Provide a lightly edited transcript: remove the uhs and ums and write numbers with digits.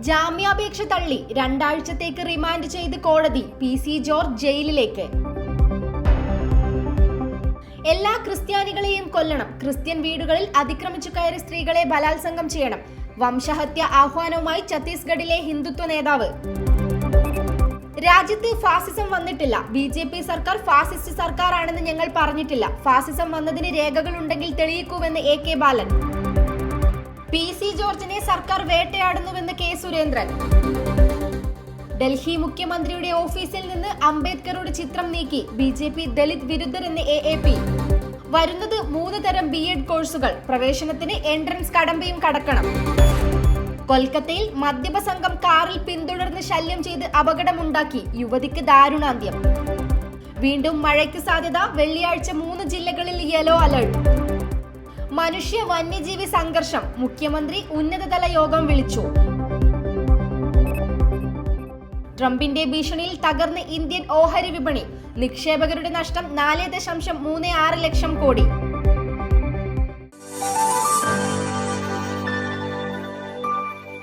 ജാമ്യാപേക്ഷ തള്ളി 2 ആഴ്ചത്തേക്ക് റിമാൻഡ് ചെയ്ത് കോടതി. PC ജോർജ് ജയിലിലേക്ക്. എല്ലാ ക്രിസ്ത്യാനികളെയും കൊല്ലണം. ക്രിസ്ത്യൻ വീടുകളിൽ അതിക്രമിച്ചു കയറി സ്ത്രീകളെ ബലാത്സംഗം ചെയ്യണം. വംശഹത്യ ആഹ്വാനവുമായി ഛത്തീസ്ഗഡിലെ ഹിന്ദുത്വ നേതാവ്. രാജ്യത്ത് ഫാസിസം വന്നിട്ടില്ല. BJP സർക്കാർ ഫാസിസ്റ്റ് സർക്കാരാണെന്ന് ഞങ്ങൾ പറഞ്ഞിട്ടില്ല. ഫാസിസം വന്നതിന് രേഖകളുണ്ടെങ്കിൽ തെളിയിക്കൂവെന്ന് AK ബാലൻ. PC ജോർജിനെ സർക്കാർ വേട്ടയാടുന്നുവെന്ന് K സുരേന്ദ്രൻ. ഡൽഹി മുഖ്യമന്ത്രിയുടെ ഓഫീസിൽ നിന്ന് അംബേദ്കറുടെ ചിത്രം നീക്കി. BJP Dalit വിരുദ്ധരെന്ന് AAP. വരുന്നത് 3 തരം B.Ed കോഴ്സുകൾ. പ്രവേശനത്തിന് എൻട്രൻസ് കടമ്പയും കടക്കണം. കൊൽക്കത്തയിൽ മദ്യപ സംഘം കാറിൽ പിന്തുടർന്ന് ശല്യം ചെയ്ത് അപകടമുണ്ടാക്കി. യുവതിക്ക് ദാരുണാന്ത്യം. വീണ്ടും മഴയ്ക്ക് സാധ്യത. വെള്ളിയാഴ്ച 3 ജില്ലകളിൽ യെല്ലോ അലർട്ട്. മനുഷ്യ വന്യജീവി സംഘർഷം. മുഖ്യമന്ത്രി ഉന്നതതല യോഗം വിളിച്ചു. ട്രംപിന്റെ ഭീഷണിയിൽ തകർന്ന് ഇന്ത്യൻ ഓഹരി വിപണി. നിക്ഷേപകരുടെ നഷ്ടം 4.36 ലക്ഷം കോടി.